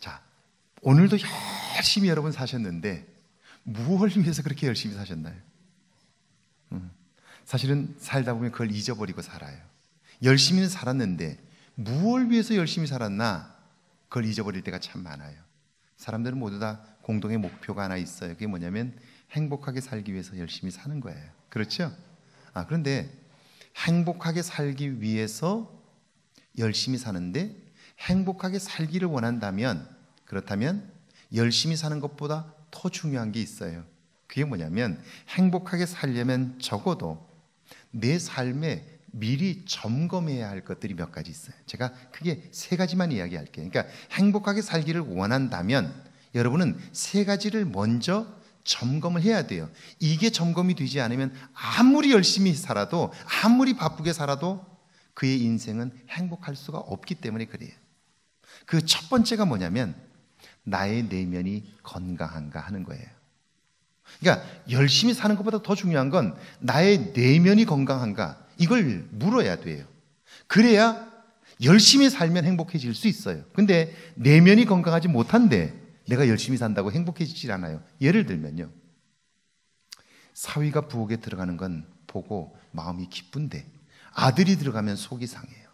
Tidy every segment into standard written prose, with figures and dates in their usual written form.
자, 오늘도 열심히 여러분 사셨는데 무엇을 위해서 그렇게 열심히 사셨나요? 사실은 살다 보면 그걸 잊어버리고 살아요. 열심히는 살았는데 무엇을 위해서 열심히 살았나? 그걸 잊어버릴 때가 참 많아요. 사람들은 모두 다 공동의 목표가 하나 있어요. 그게 뭐냐면 행복하게 살기 위해서 열심히 사는 거예요. 그렇죠? 그런데 행복하게 살기 위해서 열심히 사는데 행복하게 살기를 원한다면, 그렇다면 열심히 사는 것보다 더 중요한 게 있어요. 그게 뭐냐면 행복하게 살려면 적어도 내 삶에 미리 점검해야 할 것들이 몇 가지 있어요. 제가 크게 세 가지만 이야기할게요. 그러니까 행복하게 살기를 원한다면 여러분은 세 가지를 먼저 점검을 해야 돼요. 이게 점검이 되지 않으면 아무리 열심히 살아도, 아무리 바쁘게 살아도 그의 인생은 행복할 수가 없기 때문에 그래요. 그 첫 번째가 뭐냐면 나의 내면이 건강한가 하는 거예요. 그러니까 열심히 사는 것보다 더 중요한 건 나의 내면이 건강한가, 이걸 물어야 돼요. 그래야 열심히 살면 행복해질 수 있어요. 근데 내면이 건강하지 못한데 내가 열심히 산다고 행복해지질 않아요. 예를 들면요, 사위가 부엌에 들어가는 건 보고 마음이 기쁜데 아들이 들어가면 속이 상해요.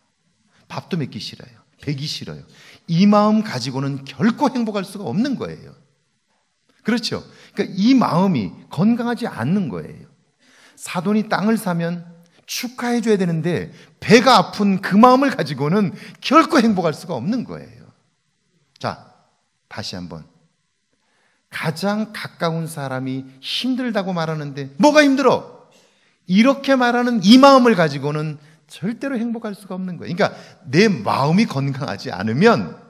밥도 먹기 싫어요. 배기 싫어요. 이 마음 가지고는 결코 행복할 수가 없는 거예요. 그렇죠? 그러니까 이 마음이 건강하지 않는 거예요. 사돈이 땅을 사면 축하해 줘야 되는데 배가 아픈 그 마음을 가지고는 결코 행복할 수가 없는 거예요. 자, 다시 한번. 가장 가까운 사람이 힘들다고 말하는데 뭐가 힘들어? 이렇게 말하는 이 마음을 가지고는 절대로 행복할 수가 없는 거예요. 그러니까 내 마음이 건강하지 않으면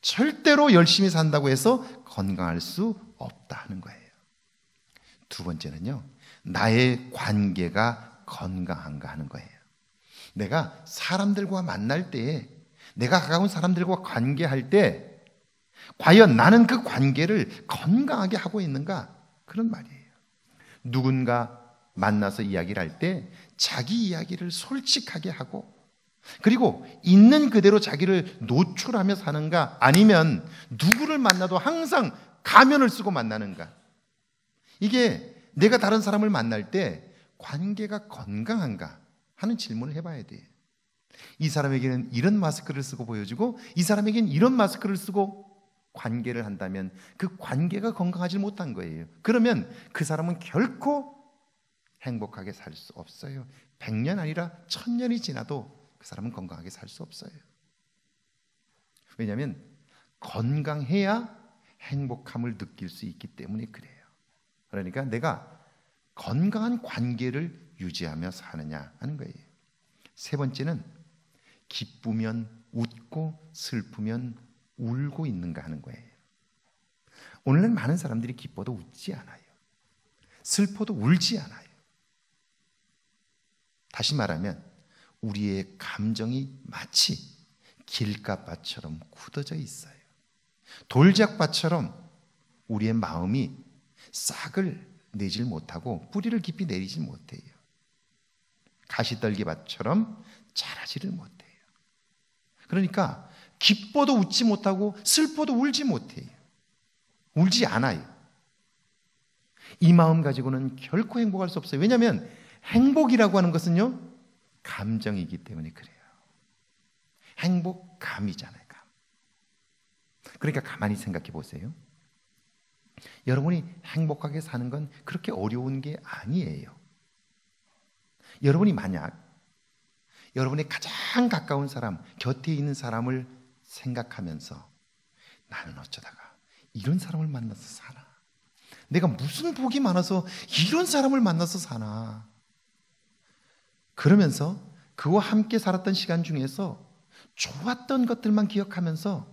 절대로 열심히 산다고 해서 건강할 수 없다 하는 거예요. 두 번째는요, 나의 관계가 건강한가 하는 거예요. 내가 사람들과 만날 때, 내가 가까운 사람들과 관계할 때 과연 나는 그 관계를 건강하게 하고 있는가? 그런 말이에요. 누군가 만나서 이야기를 할 때 자기 이야기를 솔직하게 하고, 그리고 있는 그대로 자기를 노출하며 사는가, 아니면 누구를 만나도 항상 가면을 쓰고 만나는가. 이게 내가 다른 사람을 만날 때 관계가 건강한가 하는 질문을 해봐야 돼요. 이 사람에게는 이런 마스크를 쓰고 보여주고 이 사람에게는 이런 마스크를 쓰고 관계를 한다면 그 관계가 건강하지 못한 거예요. 그러면 그 사람은 결코 행복하게 살 수 없어요. 100년 아니라 1000년이 지나도 그 사람은 건강하게 살 수 없어요. 왜냐하면 건강해야 행복함을 느낄 수 있기 때문에 그래요. 그러니까 내가 건강한 관계를 유지하며 사느냐 하는 거예요. 세 번째는 기쁘면 웃고 슬프면 울고 있는가 하는 거예요. 오늘은 많은 사람들이 기뻐도 웃지 않아요. 슬퍼도 울지 않아요. 다시 말하면 우리의 감정이 마치 길가밭처럼 굳어져 있어요. 돌짝밭처럼 우리의 마음이 싹을 내질 못하고 뿌리를 깊이 내리지 못해요. 가시떨기밭처럼 자라지를 못해요. 그러니까 기뻐도 웃지 못하고 슬퍼도 울지 못해요. 울지 않아요. 이 마음 가지고는 결코 행복할 수 없어요. 왜냐하면 행복이라고 하는 것은요, 감정이기 때문에 그래요. 행복감이잖아요. 감. 그러니까 가만히 생각해 보세요. 여러분이 행복하게 사는 건 그렇게 어려운 게 아니에요. 여러분이 만약 여러분의 가장 가까운 사람, 곁에 있는 사람을 생각하면서 나는 어쩌다가 이런 사람을 만나서 사나? 내가 무슨 복이 많아서 이런 사람을 만나서 사나? 그러면서 그와 함께 살았던 시간 중에서 좋았던 것들만 기억하면서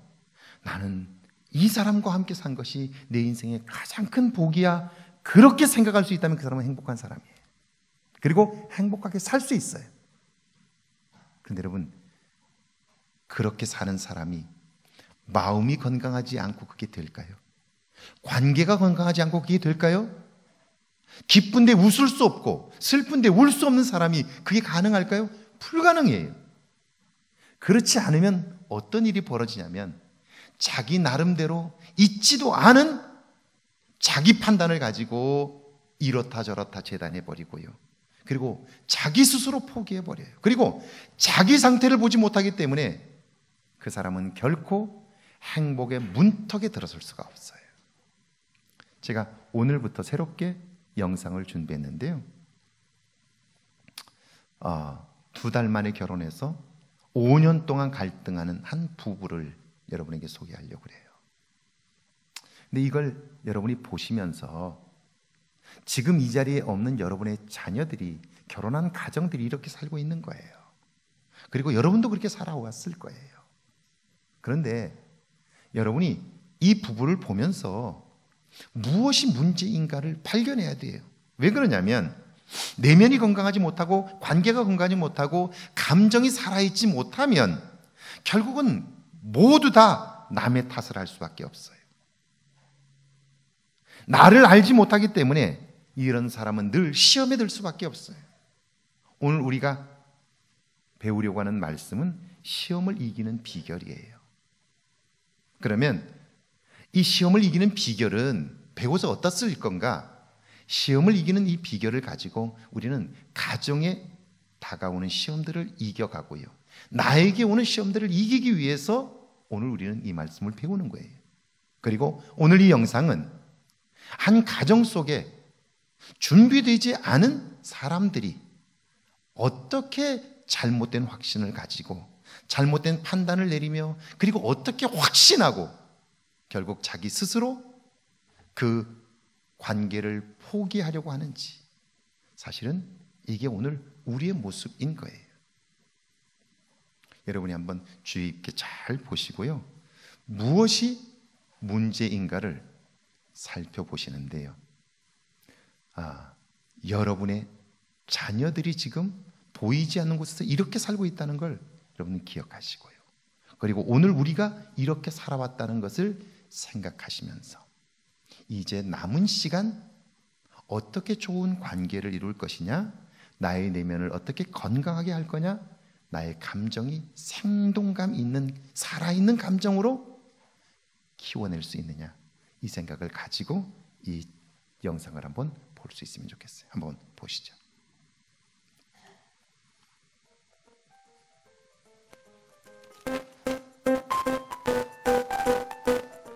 나는 이 사람과 함께 산 것이 내 인생의 가장 큰 복이야, 그렇게 생각할 수 있다면 그 사람은 행복한 사람이에요. 그리고 행복하게 살 수 있어요. 그런데 여러분, 그렇게 사는 사람이 마음이 건강하지 않고 그게 될까요? 관계가 건강하지 않고 그게 될까요? 기쁜데 웃을 수 없고 슬픈데 울 수 없는 사람이 그게 가능할까요? 불가능해요. 그렇지 않으면 어떤 일이 벌어지냐면 자기 나름대로 있지도 않은 자기 판단을 가지고 이렇다 저렇다 재단해버리고요. 그리고 자기 스스로 포기해버려요. 그리고 자기 상태를 보지 못하기 때문에 그 사람은 결코 행복의 문턱에 들어설 수가 없어요. 제가 오늘부터 새롭게 영상을 준비했는데요. 2달 만에 결혼해서 5년 동안 갈등하는 한 부부를 여러분에게 소개하려고 해요. 근데 이걸 여러분이 보시면서 지금 이 자리에 없는 여러분의 자녀들이, 결혼한 가정들이 이렇게 살고 있는 거예요. 그리고 여러분도 그렇게 살아왔을 거예요. 그런데 여러분이 이 부부를 보면서 무엇이 문제인가를 발견해야 돼요. 왜 그러냐면 내면이 건강하지 못하고 관계가 건강하지 못하고 감정이 살아있지 못하면 결국은 모두 다 남의 탓을 할 수밖에 없어요. 나를 알지 못하기 때문에 이런 사람은 늘 시험에 들 수밖에 없어요. 오늘 우리가 배우려고 하는 말씀은 시험을 이기는 비결이에요. 그러면 이 시험을 이기는 비결은 배워서 어디다 쓸 건가? 시험을 이기는 이 비결을 가지고 우리는 가정에 다가오는 시험들을 이겨가고요, 나에게 오는 시험들을 이기기 위해서 오늘 우리는 이 말씀을 배우는 거예요. 그리고 오늘 이 영상은 한 가정 속에 준비되지 않은 사람들이 어떻게 잘못된 확신을 가지고 잘못된 판단을 내리며 그리고 어떻게 확신하고 결국 자기 스스로 그 관계를 포기하려고 하는지, 사실은 이게 오늘 우리의 모습인 거예요. 여러분이 한번 주의 있게 잘 보시고요, 무엇이 문제인가를 살펴보시는데요, 여러분의 자녀들이 지금 보이지 않는 곳에서 이렇게 살고 있다는 걸 여러분은 기억하시고요, 그리고 오늘 우리가 이렇게 살아왔다는 것을 생각하시면서 이제 남은 시간 어떻게 좋은 관계를 이룰 것이냐, 나의 내면을 어떻게 건강하게 할 거냐, 나의 감정이 생동감 있는 살아있는 감정으로 키워낼 수 있느냐, 이 생각을 가지고 이 영상을 한번 볼 수 있으면 좋겠어요. 한번 보시죠.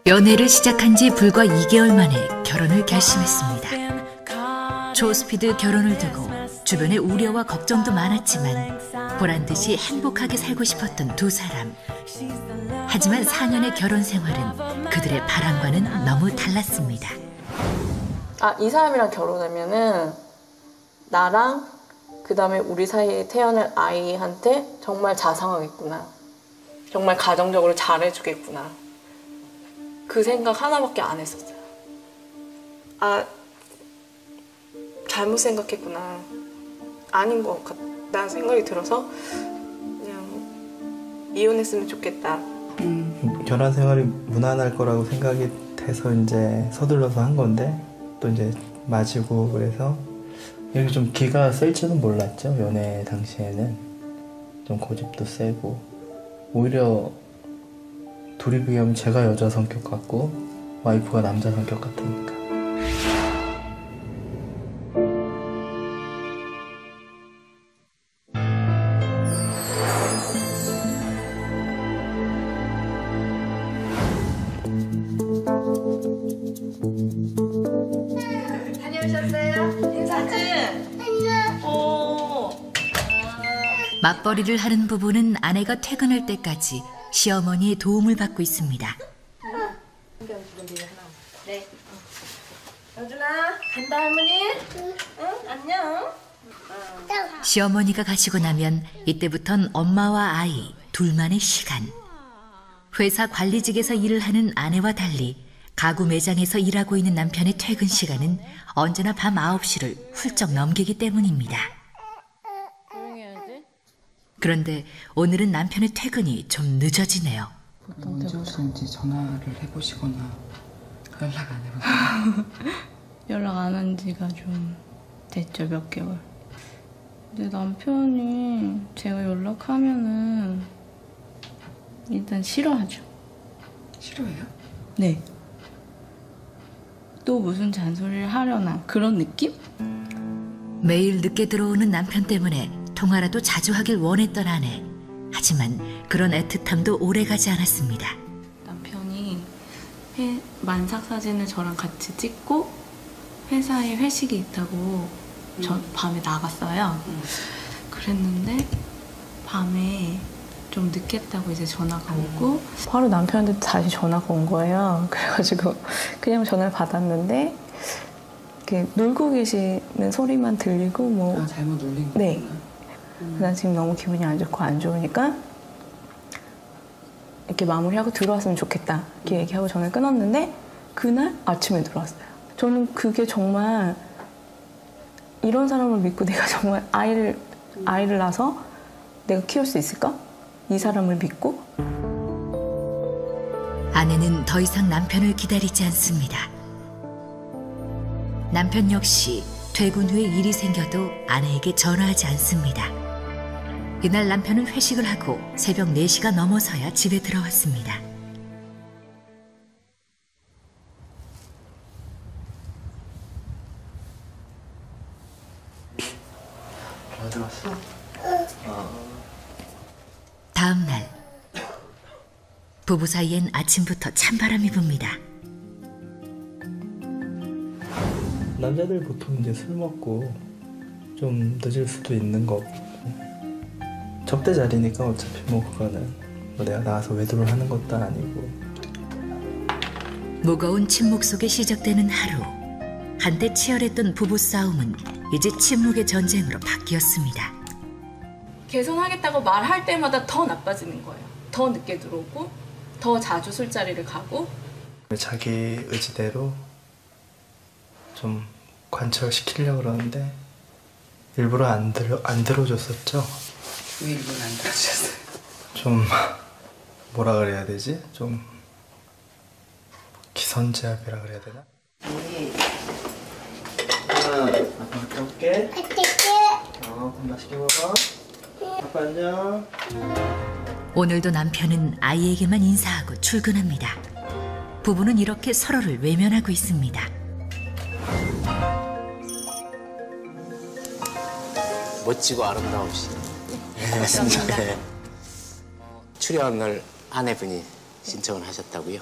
연애를 시작한 지 불과 2개월 만에 결혼을 결심했습니다. 초스피드 결혼을 두고 주변의 우려와 걱정도 많았지만 보란듯이 행복하게 살고 싶었던 두 사람. 하지만 4년의 결혼 생활은 그들의 바람과는 너무 달랐습니다. 이 사람이랑 결혼하면은 나랑 그 다음에 우리 사이에 태어날 아이한테 정말 자상하겠구나, 정말 가정적으로 잘해주겠구나, 그 생각 하나밖에 안 했었어요. 잘못 생각했구나, 아닌 것 같다는 생각이 들어서 그냥 이혼했으면 좋겠다. 결혼 생활이 무난할 거라고 생각이 돼서 이제 서둘러서 한 건데, 또 이제 맞이고 그래서 이렇게 좀 기가 셀지는 몰랐죠. 연애 당시에는 좀 고집도 세고, 오히려 둘이 비교하면 제가 여자 성격 같고 와이프가 남자 성격 같으니까. 다녀오셨어요? 인사증? 맞벌이를 하는 부부는 아내가 퇴근할 때까지 시어머니의 도움을 받고 있습니다. 네. 여준아, 간다 할머니. 응, 안녕. 시어머니가 가시고 나면 이때부턴 엄마와 아이 둘만의 시간. 회사 관리직에서 일을 하는 아내와 달리 가구 매장에서 일하고 있는 남편의 퇴근 시간은 언제나 밤 9시를 훌쩍 넘기기 때문입니다. 그런데 오늘은 남편의 퇴근이 좀 늦어지네요. 언제 오시는지 전화를 해보시거나 연락 안 해보세요? 연락 안 한 지가 좀 됐죠, 몇 개월. 근데 남편이 제가 연락하면은 일단 싫어하죠. 싫어해요? 네. 또 무슨 잔소리를 하려나 그런 느낌? 매일 늦게 들어오는 남편 때문에 통화라도 자주 하길 원했던 아내. 하지만 그런 애틋함도 오래가지 않았습니다. 남편이 만삭 사진을 저랑 같이 찍고 회사에 회식이 있다고 저 밤에 나갔어요. 그랬는데 밤에 좀 늦겠다고 이제 전화가 오고 바로 남편한테 다시 전화가 온 거예요. 그래가지고 그냥 전화를 받았는데 이렇게 놀고 계시는 소리만 들리고 뭐 아, 잘못 눌린 거구나. 네. 난 지금 너무 기분이 안 좋고 안 좋으니까 이렇게 마무리하고 들어왔으면 좋겠다 이렇게 얘기하고 전화를 끊었는데 그날 아침에 들어왔어요. 저는 그게 정말 이런 사람을 믿고 내가 정말 아이를 낳아서 내가 키울 수 있을까? 이 사람을 믿고? 아내는 더 이상 남편을 기다리지 않습니다. 남편 역시 퇴근 후에 일이 생겨도 아내에게 전화하지 않습니다. 이날 남편은 회식을 하고 새벽 4시가 넘어서야 집에 들어왔습니다. 어디 갔어? 다음 날 부부 사이엔 아침부터 찬바람이 붑니다. 남자들 보통 이제 술 먹고 좀 늦을 수도 있는 거고 접대 자리니까 어차피 뭐 그거는 뭐 내가 나와서 외도를 하는 것도 아니고. 무거운 침묵 속에 시작되는 하루. 한때 치열했던 부부 싸움은 이제 침묵의 전쟁으로 바뀌었습니다. 개선하겠다고 말할 때마다 더 나빠지는 거예요. 더 늦게 들어오고 더 자주 술자리를 가고 자기 의지대로 좀 관철시키려고 그러는데 일부러 안 들어줬었죠. 왜 일본 안 들어주셨어요? 좀 뭐라 그래야 되지? 좀 기선제압이라 그래야 되나? 아빠 갔다 올게. 밥 맛있게 먹어. 아빠 안녕. 오늘도 남편은 아이에게만 인사하고 출근합니다. 부부는 이렇게 서로를 외면하고 있습니다. 멋지고 아름다우시네. 네, 맞습니다. 네. 출연을 아내분이 신청을 하셨다고요?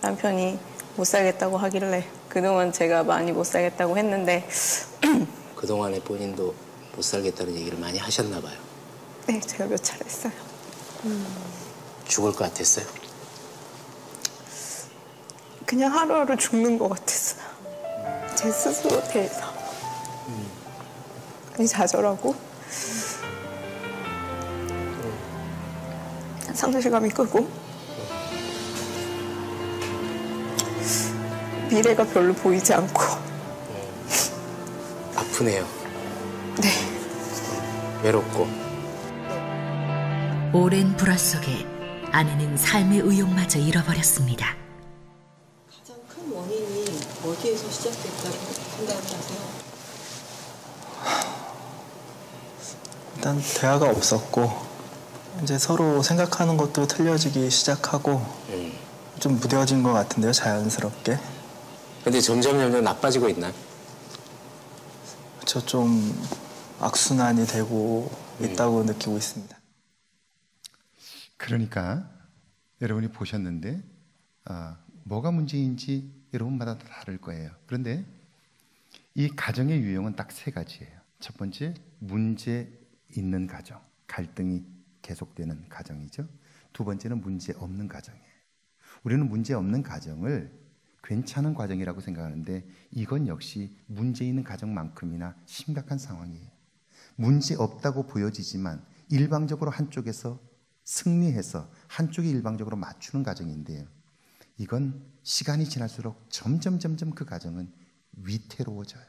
남편이 못 살겠다고 하길래 그동안 제가 많이 못 살겠다고 했는데 그동안에 본인도 못 살겠다는 얘기를 많이 하셨나 봐요. 네, 제가 몇 차례 했어요. 죽을 것 같았어요? 그냥 하루하루 죽는 것 같았어요. 제 스스로 대해서. 많이 좌절하고 상실감이 끄고 미래가 별로 보이지 않고 아프네요. 네. 외롭고. 오랜 불화 속에 아내는 삶의 의욕마저 잃어버렸습니다. 가장 큰 원인이 어디에서 시작됐다고 생각을 하세요? 일단 대화가 없었고 이제 서로 생각하는 것도 틀려지기 시작하고 좀 무뎌진 것 같은데요, 자연스럽게. 근데 점점 나빠지고 있나요? 저 좀 악순환이 되고 있다고 느끼고 있습니다. 그러니까 여러분이 보셨는데 뭐가 문제인지 여러분마다 다 다를 거예요. 그런데 이 가정의 유형은 딱 3가지예요. 첫 번째, 문제 있는 가정, 갈등이 계속되는 가정이죠. 두 번째는 문제 없는 가정이에요. 우리는 문제 없는 가정을 괜찮은 과정이라고 생각하는데 이건 역시 문제 있는 가정만큼이나 심각한 상황이에요. 문제 없다고 보여지지만 일방적으로 한쪽에서 승리해서 한쪽이 일방적으로 맞추는 가정인데 이건 시간이 지날수록 점점 그 가정은 위태로워져요.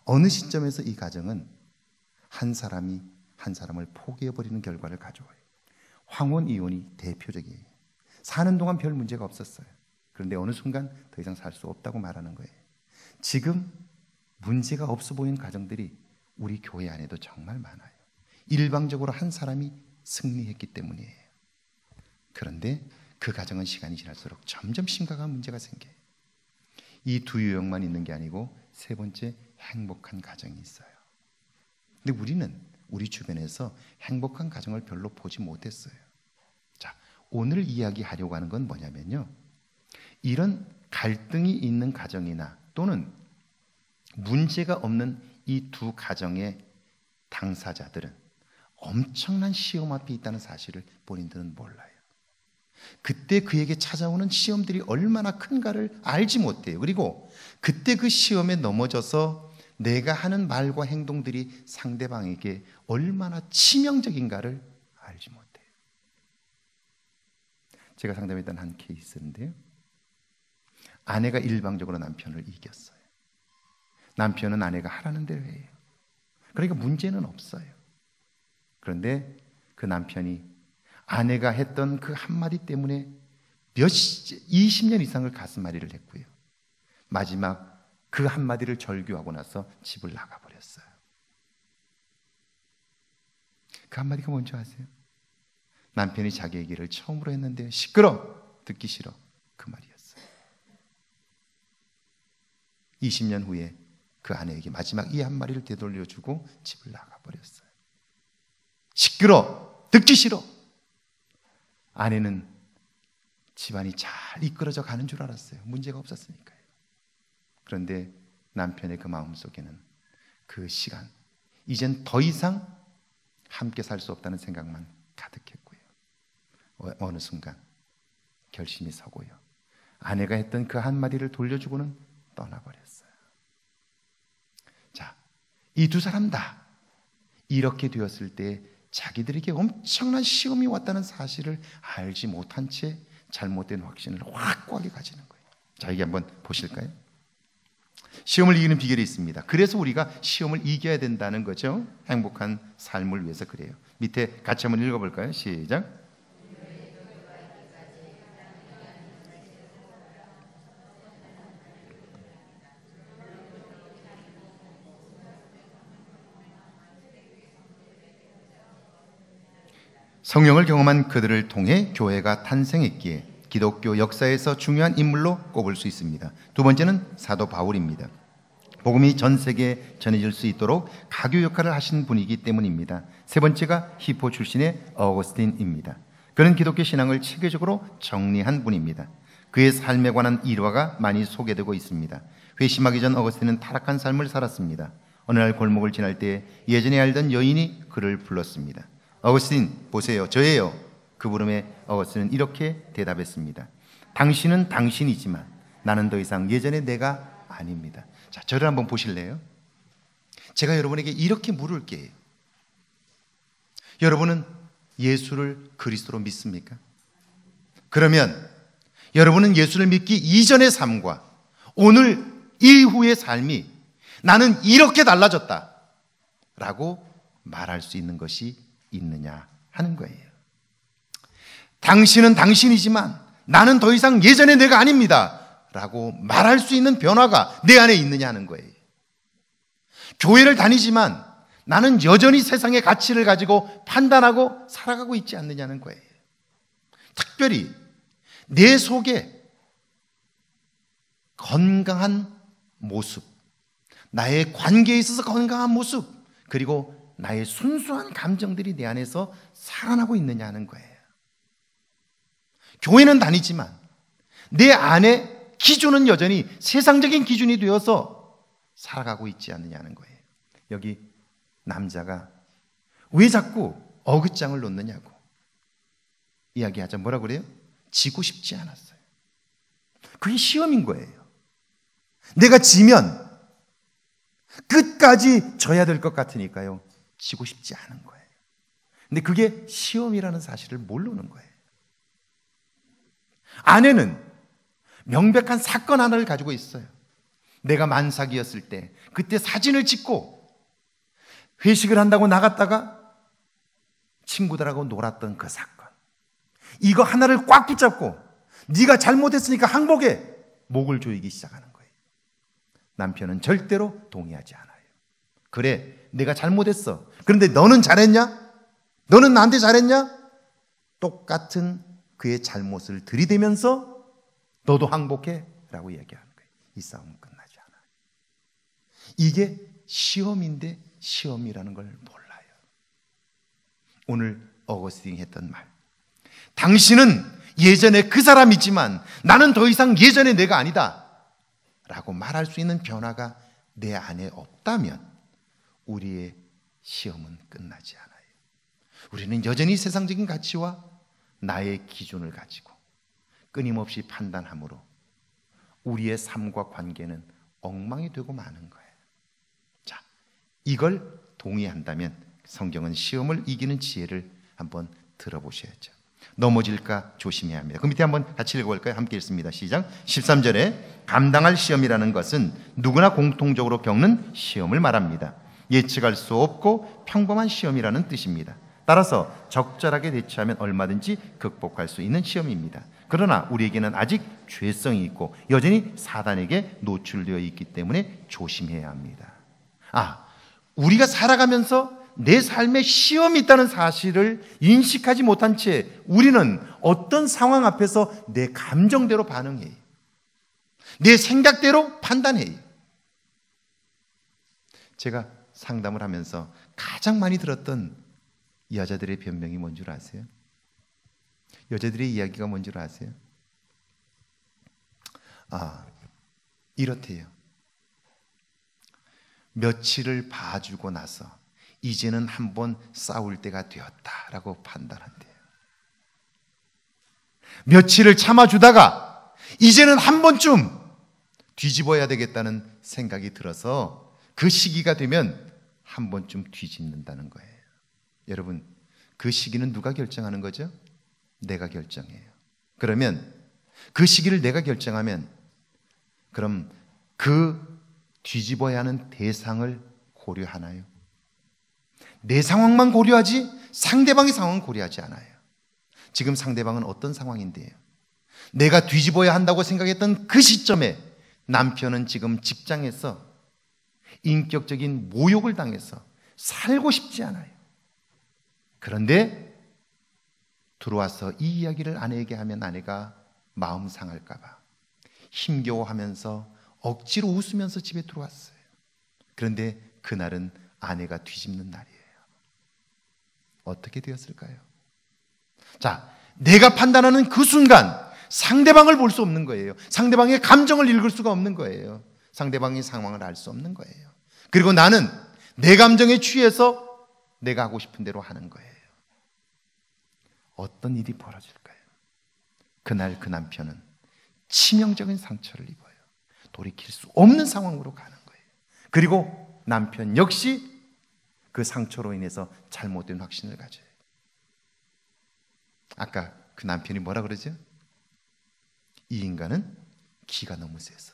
어느 시점에서 이 가정은 한 사람이 한 사람을 포기해버리는 결과를 가져와요. 황혼 이혼이 대표적이에요. 사는 동안 별 문제가 없었어요. 그런데 어느 순간 더 이상 살 수 없다고 말하는 거예요. 지금 문제가 없어 보이는 가정들이 우리 교회 안에도 정말 많아요. 일방적으로 한 사람이 승리했기 때문이에요. 그런데 그 가정은 시간이 지날수록 점점 심각한 문제가 생겨요. 이 두 유형만 있는 게 아니고 세 번째, 행복한 가정이 있어요. 근데 우리는 우리 주변에서 행복한 가정을 별로 보지 못했어요. 자, 오늘 이야기하려고 하는 건 뭐냐면요, 이런 갈등이 있는 가정이나 또는 문제가 없는 이 두 가정의 당사자들은 엄청난 시험 앞에 있다는 사실을 본인들은 몰라요. 그때 그에게 찾아오는 시험들이 얼마나 큰가를 알지 못해요. 그리고 그때 그 시험에 넘어져서 내가 하는 말과 행동들이 상대방에게 얼마나 치명적인가를 알지 못해요. 제가 상담했던 한 케이스인데요, 아내가 일방적으로 남편을 이겼어요. 남편은 아내가 하라는 대로 해요. 그러니까 문제는 없어요. 그런데 그 남편이 아내가 했던 그 한마디 때문에 20년 이상을 가슴앓이를 했고요. 마지막 그 한마디를 절규하고 나서 집을 나가버렸어요. 그 한마디가 뭔지 아세요? 남편이 자기 얘기를 처음으로 했는데 시끄러! 듣기 싫어. 그 말이었어요. 20년 후에 그 아내에게 마지막 이 한마디를 되돌려주고 집을 나가버렸어요. 시끄러! 듣기 싫어! 아내는 집안이 잘 이끌어져 가는 줄 알았어요. 문제가 없었으니까요. 그런데 남편의 그 마음속에는 그 시간, 이젠 더 이상 함께 살 수 없다는 생각만 가득했고요. 어느 순간 결심이 서고요, 아내가 했던 그 한마디를 돌려주고는 떠나버렸어요. 자, 이 두 사람 다 이렇게 되었을 때 자기들에게 엄청난 시험이 왔다는 사실을 알지 못한 채 잘못된 확신을 확고하게 가지는 거예요. 자, 이게 한번 보실까요? 시험을 이기는 비결이 있습니다. 그래서 우리가 시험을 이겨야 된다는 거죠. 행복한 삶을 위해서 그래요. 밑에 같이 한번 읽어볼까요? 시작. 성령을 경험한 그들을 통해 교회가 탄생했기에 기독교 역사에서 중요한 인물로 꼽을 수 있습니다. 두 번째는 사도 바울입니다. 복음이 전 세계에 전해질 수 있도록 가교 역할을 하신 분이기 때문입니다. 세 번째가 히포 출신의 어거스틴입니다. 그는 기독교 신앙을 체계적으로 정리한 분입니다. 그의 삶에 관한 일화가 많이 소개되고 있습니다. 회심하기 전 어거스틴은 타락한 삶을 살았습니다. 어느 날 골목을 지날 때 예전에 알던 여인이 그를 불렀습니다. 어거스틴, 보세요, 저예요. 그 부름에 어거스틴은 이렇게 대답했습니다. 당신은 당신이지만 나는 더 이상 예전의 내가 아닙니다. 자, 저를 한번 보실래요? 제가 여러분에게 이렇게 물을게요. 여러분은 예수를 그리스도로 믿습니까? 그러면 여러분은 예수를 믿기 이전의 삶과 오늘 이후의 삶이 나는 이렇게 달라졌다 라고 말할 수 있는 것이 있느냐 하는 거예요. 당신은 당신이지만 나는 더 이상 예전의 내가 아닙니다 라고 말할 수 있는 변화가 내 안에 있느냐 하는 거예요. 교회를 다니지만 나는 여전히 세상의 가치를 가지고 판단하고 살아가고 있지 않느냐는 거예요. 특별히 내 속에 건강한 모습, 나의 관계에 있어서 건강한 모습, 그리고 나의 순수한 감정들이 내 안에서 살아나고 있느냐 하는 거예요. 교회는 다니지만 내 안에 기준은 여전히 세상적인 기준이 되어서 살아가고 있지 않느냐는 거예요. 여기 남자가 왜 자꾸 어긋장을 놓느냐고 이야기하자. 뭐라고 그래요? 지고 싶지 않았어요. 그게 시험인 거예요. 내가 지면 끝까지 져야 될 것 같으니까요, 지고 싶지 않은 거예요. 근데 그게 시험이라는 사실을 모르는 거예요. 아내는 명백한 사건 하나를 가지고 있어요. 내가 만삭이었을 때 그때 사진을 찍고 회식을 한다고 나갔다가 친구들하고 놀았던 그 사건, 이거 하나를 꽉 붙잡고 네가 잘못했으니까 항복해, 목을 조이기 시작하는 거예요. 남편은 절대로 동의하지 않아요. 그래, 내가 잘못했어. 그런데 너는 잘했냐? 너는 나한테 잘했냐? 똑같은 그의 잘못을 들이대면서 너도 항복해 라고 얘기하는 거예요. 이 싸움은 끝나지 않아요. 이게 시험인데 시험이라는 걸 몰라요. 오늘 어거스틴이 했던 말, 당신은 예전에 그 사람이지만 나는 더 이상 예전의 내가 아니다 라고 말할 수 있는 변화가 내 안에 없다면 우리의 시험은 끝나지 않아요. 우리는 여전히 세상적인 가치와 나의 기준을 가지고 끊임없이 판단함으로 우리의 삶과 관계는 엉망이 되고 마는 거예요. 자, 이걸 동의한다면 성경은 시험을 이기는 지혜를 한번 들어보셔야죠. 넘어질까 조심해야 합니다. 그 밑에 한번 같이 읽어볼까요? 함께 읽습니다. 시작. 13절에 감당할 시험이라는 것은 누구나 공통적으로 겪는 시험을 말합니다. 예측할 수 없고 평범한 시험이라는 뜻입니다. 따라서 적절하게 대처하면 얼마든지 극복할 수 있는 시험입니다. 그러나 우리에게는 아직 죄성이 있고 여전히 사단에게 노출되어 있기 때문에 조심해야 합니다. 우리가 살아가면서 내 삶에 시험이 있다는 사실을 인식하지 못한 채 우리는 어떤 상황 앞에서 내 감정대로 반응해요. 내 생각대로 판단해요. 제가 상담을 하면서 가장 많이 들었던 여자들의 변명이 뭔 줄 아세요? 여자들의 이야기가 뭔 줄 아세요? 이렇대요. 며칠을 봐주고 나서 이제는 한번 싸울 때가 되었다라고 판단한대요. 며칠을 참아주다가 이제는 한 번쯤 뒤집어야 되겠다는 생각이 들어서 그 시기가 되면 한 번쯤 뒤집는다는 거예요. 여러분, 그 시기는 누가 결정하는 거죠? 내가 결정해요. 그러면 그 시기를 내가 결정하면 그럼 그 뒤집어야 하는 대상을 고려하나요? 내 상황만 고려하지 상대방의 상황은 고려하지 않아요. 지금 상대방은 어떤 상황인데요? 내가 뒤집어야 한다고 생각했던 그 시점에 남편은 지금 직장에서 인격적인 모욕을 당해서 살고 싶지 않아요. 그런데 들어와서 이 이야기를 아내에게 하면 아내가 마음 상할까 봐 힘겨워하면서 억지로 웃으면서 집에 들어왔어요. 그런데 그날은 아내가 뒤집는 날이에요. 어떻게 되었을까요? 자, 내가 판단하는 그 순간 상대방을 볼 수 없는 거예요. 상대방의 감정을 읽을 수가 없는 거예요. 상대방의 상황을 알 수 없는 거예요. 그리고 나는 내 감정에 취해서 내가 하고 싶은 대로 하는 거예요. 어떤 일이 벌어질까요? 그날 그 남편은 치명적인 상처를 입어요. 돌이킬 수 없는 상황으로 가는 거예요. 그리고 남편 역시 그 상처로 인해서 잘못된 확신을 가져요. 아까 그 남편이 뭐라 그러죠? 이 인간은 기가 너무 세서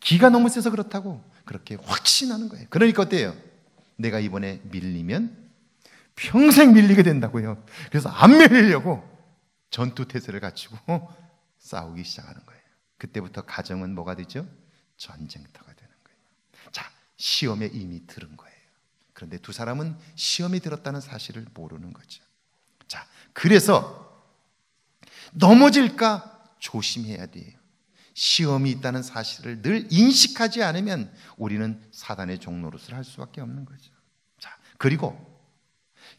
기가 너무 세서 그렇다고 그렇게 확신하는 거예요. 그러니까 어때요? 내가 이번에 밀리면 평생 밀리게 된다고요. 그래서 안 밀리려고 전투태세를 갖추고 싸우기 시작하는 거예요. 그때부터 가정은 뭐가 되죠? 전쟁터가 되는 거예요. 자, 시험에 이미 들은 거예요. 그런데 두 사람은 시험에 들었다는 사실을 모르는 거죠. 자, 그래서 넘어질까 조심해야 돼요. 시험이 있다는 사실을 늘 인식하지 않으면 우리는 사단의 종노릇을 할 수밖에 없는 거죠. 자, 그리고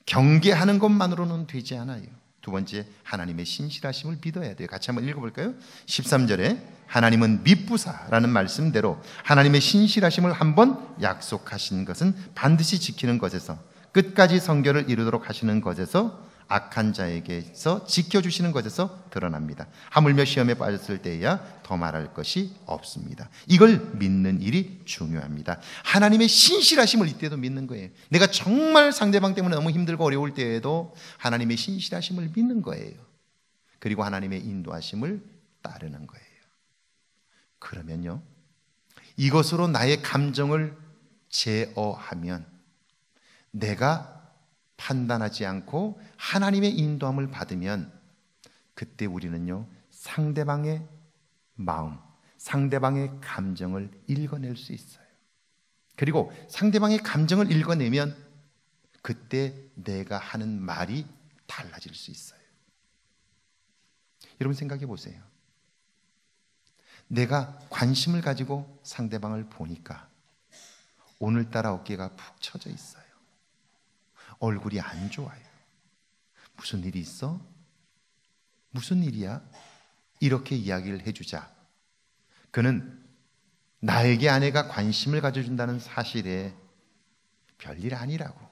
경계하는 것만으로는 되지 않아요. 두 번째, 하나님의 신실하심을 믿어야 돼요. 같이 한번 읽어볼까요? 13절에 하나님은 미쁘사라는 말씀대로 하나님의 신실하심을 한번 약속하신 것은 반드시 지키는 것에서 끝까지 성결을 이루도록 하시는 것에서 악한 자에게서 지켜주시는 것에서 드러납니다. 하물며 시험에 빠졌을 때에야 더 말할 것이 없습니다. 이걸 믿는 일이 중요합니다. 하나님의 신실하심을 이때도 믿는 거예요. 내가 정말 상대방 때문에 너무 힘들고 어려울 때에도 하나님의 신실하심을 믿는 거예요. 그리고 하나님의 인도하심을 따르는 거예요. 그러면요, 이것으로 나의 감정을 제어하면 내가 판단하지 않고 하나님의 인도함을 받으면 그때 우리는요, 상대방의 마음, 상대방의 감정을 읽어낼 수 있어요. 그리고 상대방의 감정을 읽어내면 그때 내가 하는 말이 달라질 수 있어요. 여러분 생각해 보세요. 내가 관심을 가지고 상대방을 보니까 오늘따라 어깨가 푹 처져 있어요. 얼굴이 안 좋아요. 무슨 일이 있어? 무슨 일이야? 이렇게 이야기를 해주자 그는 나에게 아내가 관심을 가져준다는 사실에 별일 아니라고,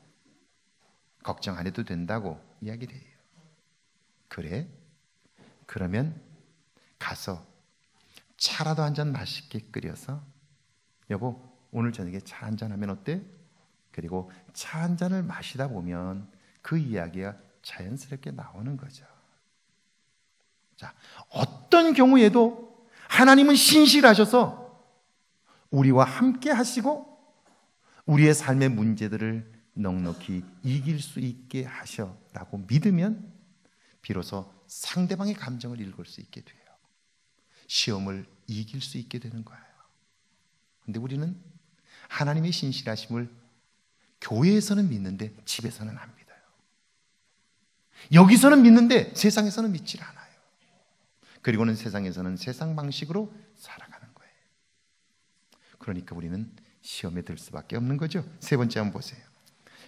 걱정 안 해도 된다고 이야기를 해요. 그래? 그러면 가서 차라도 한 잔 맛있게 끓여서 여보 오늘 저녁에 차 한 잔 하면 어때? 그리고 차 한 잔을 마시다 보면 그 이야기가 자연스럽게 나오는 거죠. 자, 어떤 경우에도 하나님은 신실하셔서 우리와 함께 하시고 우리의 삶의 문제들을 넉넉히 이길 수 있게 하셔라고 믿으면 비로소 상대방의 감정을 읽을 수 있게 돼요. 시험을 이길 수 있게 되는 거예요. 그런데 우리는 하나님의 신실하심을 교회에서는 믿는데 집에서는 안 믿어요. 여기서는 믿는데 세상에서는 믿질 않아요. 그리고는 세상에서는 세상 방식으로 살아가는 거예요. 그러니까 우리는 시험에 들 수밖에 없는 거죠. 세 번째 한번 보세요.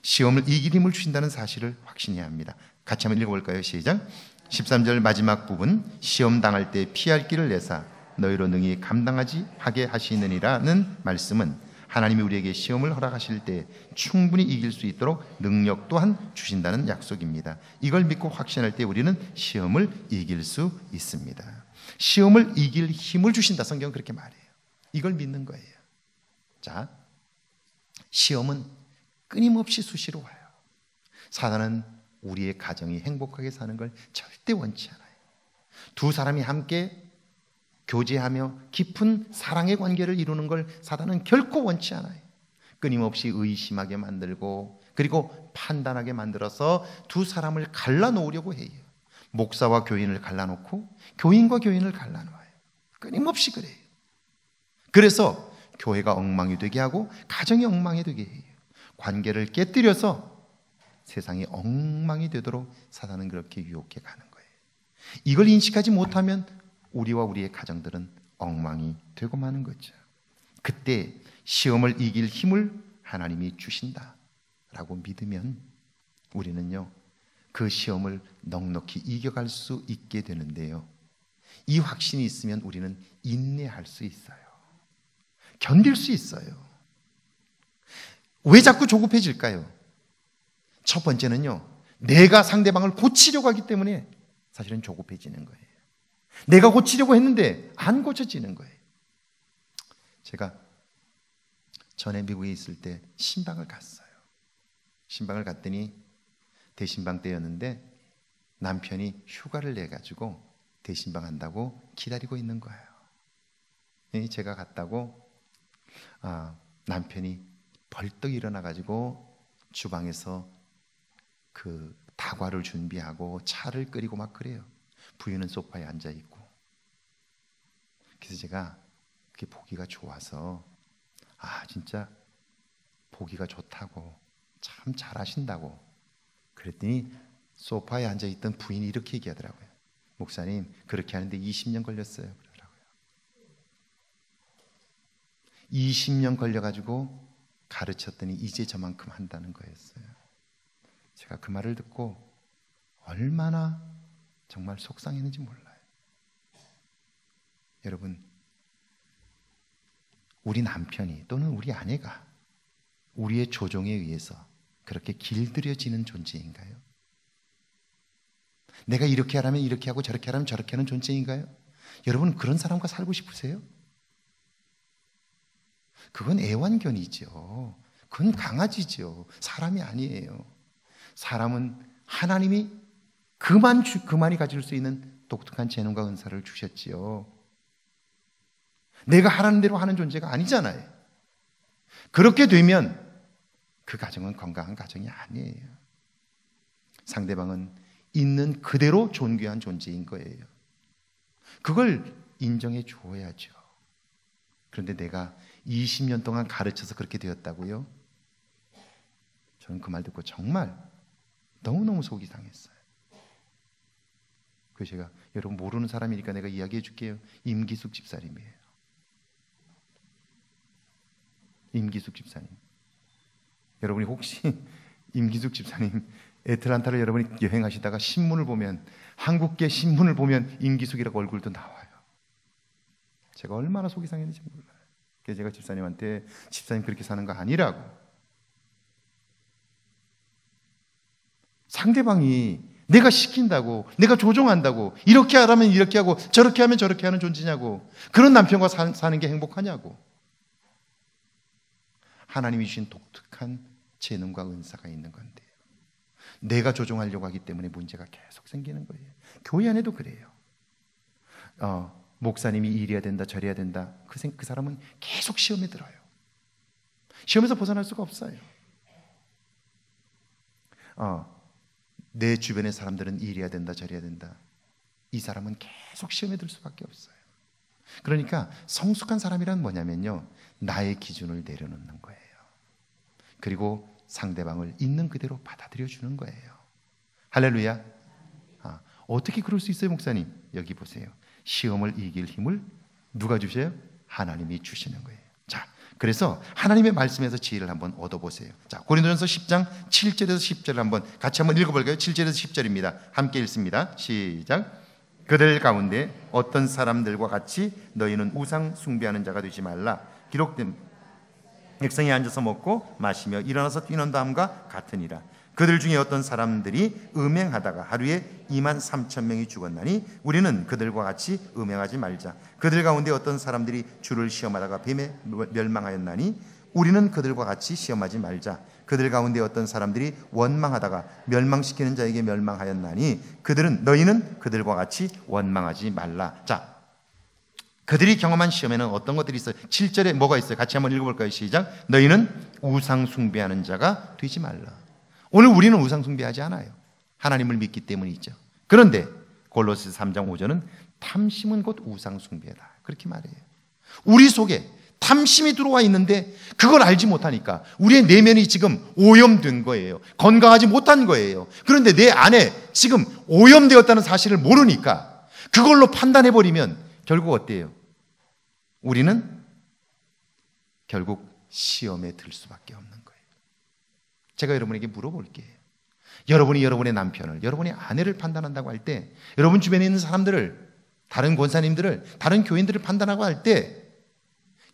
시험을 이길 힘을 주신다는 사실을 확신해야 합니다. 같이 한번 읽어볼까요? 시작. 13절 마지막 부분, 시험 당할 때 피할 길을 내사 너희로 능히 감당하지 하게 하시느니라는 말씀은 하나님이 우리에게 시험을 허락하실 때 충분히 이길 수 있도록 능력 또한 주신다는 약속입니다. 이걸 믿고 확신할 때 우리는 시험을 이길 수 있습니다. 시험을 이길 힘을 주신다. 성경은 그렇게 말해요. 이걸 믿는 거예요. 자, 시험은 끊임없이 수시로 와요. 사단은 우리의 가정이 행복하게 사는 걸 절대 원치 않아요. 두 사람이 함께 교제하며 깊은 사랑의 관계를 이루는 걸 사단은 결코 원치 않아요. 끊임없이 의심하게 만들고 그리고 판단하게 만들어서 두 사람을 갈라놓으려고 해요. 목사와 교인을 갈라놓고 교인과 교인을 갈라놓아요. 끊임없이 그래요. 그래서 교회가 엉망이 되게 하고 가정이 엉망이 되게 해요. 관계를 깨뜨려서 세상이 엉망이 되도록 사단은 그렇게 유혹해 가는 거예요. 이걸 인식하지 못하면 우리와 우리의 가정들은 엉망이 되고 마는 거죠. 그때 시험을 이길 힘을 하나님이 주신다라고 믿으면 우리는요 그 시험을 넉넉히 이겨갈 수 있게 되는데요. 이 확신이 있으면 우리는 인내할 수 있어요. 견딜 수 있어요. 왜 자꾸 조급해질까요? 첫 번째는요, 내가 상대방을 고치려고 하기 때문에 사실은 조급해지는 거예요. 내가 고치려고 했는데 안 고쳐지는 거예요. 제가 전에 미국에 있을 때 신방을 갔어요. 신방을 갔더니 대신방 때였는데 남편이 휴가를 내가지고 대신방 한다고 기다리고 있는 거예요. 제가 갔다고 남편이 벌떡 일어나가지고 주방에서 그 다과를 준비하고 차를 끓이고 막 그래요. 부인은 소파에 앉아있고. 그래서 제가 그게 보기가 좋아서 진짜 보기가 좋다고 참 잘하신다고 그랬더니 소파에 앉아있던 부인이 이렇게 얘기하더라고요. 목사님 그렇게 하는데 20년 걸렸어요 그러더라고요. 20년 걸려가지고 가르쳤더니 이제 저만큼 한다는 거였어요. 제가 그 말을 듣고 얼마나 정말 속상했는지 몰라요. 여러분, 우리 남편이 또는 우리 아내가 우리의 조종에 의해서 그렇게 길들여지는 존재인가요? 내가 이렇게 하라면 이렇게 하고 저렇게 하라면 저렇게 하는 존재인가요? 여러분 그런 사람과 살고 싶으세요? 그건 애완견이죠. 그건 강아지죠. 사람이 아니에요. 사람은 하나님이 그만이 가질 수 있는 독특한 재능과 은사를 주셨지요. 내가 하라는 대로 하는 존재가 아니잖아요. 그렇게 되면 그 가정은 건강한 가정이 아니에요. 상대방은 있는 그대로 존귀한 존재인 거예요. 그걸 인정해 주어야죠. 그런데 내가 20년 동안 가르쳐서 그렇게 되었다고요? 저는 그 말 듣고 정말 너무너무 속이 상했어요. 그래서 제가 여러분 모르는 사람이니까 내가 이야기해 줄게요. 임기숙 집사님이에요. 임기숙 집사님. 여러분이 혹시 임기숙 집사님 애틀란타를 여러분이 여행하시다가 신문을 보면, 한국계 신문을 보면 임기숙이라고 얼굴도 나와요. 제가 얼마나 속이 상했는지 몰라요. 그래서 제가 집사님한테 집사님 그렇게 사는 거 아니라고. 상대방이 내가 시킨다고, 내가 조종한다고, 이렇게 하라면 이렇게 하고 저렇게 하면 저렇게 하는 존재냐고. 그런 남편과 사는 게 행복하냐고. 하나님이 주신 독특한 재능과 은사가 있는 건데요. 내가 조종하려고 하기 때문에 문제가 계속 생기는 거예요. 교회 안에도 그래요. 목사님이 이래야 된다 저래야 된다, 그 사람은 계속 시험에 들어요. 시험에서 벗어날 수가 없어요. 내 주변의 사람들은 이래야 된다 저래야 된다, 이 사람은 계속 시험에 들 수밖에 없어요. 그러니까 성숙한 사람이란 뭐냐면요, 나의 기준을 내려놓는 거예요. 그리고 상대방을 있는 그대로 받아들여 주는 거예요. 할렐루야. 어떻게 그럴 수 있어요, 목사님? 여기 보세요. 시험을 이길 힘을 누가 주세요? 하나님이 주시는 거예요. 자, 그래서 하나님의 말씀에서 지혜를 한번 얻어보세요. 자, 고린도전서 10장 7절에서 10절을 한번 같이 한번 읽어볼까요? 7절에서 10절입니다. 함께 읽습니다. 시작. 그들 가운데 어떤 사람들과 같이 너희는 우상 숭배하는 자가 되지 말라. 기록된 백성이 앉아서 먹고 마시며 일어나서 뛰는 다음과 같으니라. 그들 중에 어떤 사람들이 음행하다가 하루에 23,000명이 죽었나니 우리는 그들과 같이 음행하지 말자. 그들 가운데 어떤 사람들이 주를 시험하다가 뱀에 멸망하였나니 우리는 그들과 같이 시험하지 말자. 그들 가운데 어떤 사람들이 원망하다가 멸망시키는 자에게 멸망하였나니 너희는 그들과 같이 원망하지 말라. 자, 그들이 경험한 시험에는 어떤 것들이 있어요? 7절에 뭐가 있어요? 같이 한번 읽어볼까요? 시작. 너희는 우상 숭배하는 자가 되지 말라. 오늘 우리는 우상 숭배하지 않아요. 하나님을 믿기 때문이죠. 그런데 골로새 3장 5절은 탐심은 곧 우상 숭배다, 그렇게 말해요. 우리 속에 탐심이 들어와 있는데 그걸 알지 못하니까 우리의 내면이 지금 오염된 거예요. 건강하지 못한 거예요. 그런데 내 안에 지금 오염되었다는 사실을 모르니까 그걸로 판단해버리면 결국 어때요? 우리는 결국 시험에 들 수밖에 없는 거예요. 제가 여러분에게 물어볼게요. 여러분이 여러분의 남편을, 여러분의 아내를 판단한다고 할 때, 여러분 주변에 있는 사람들을, 다른 권사님들을, 다른 교인들을 판단하고 할 때,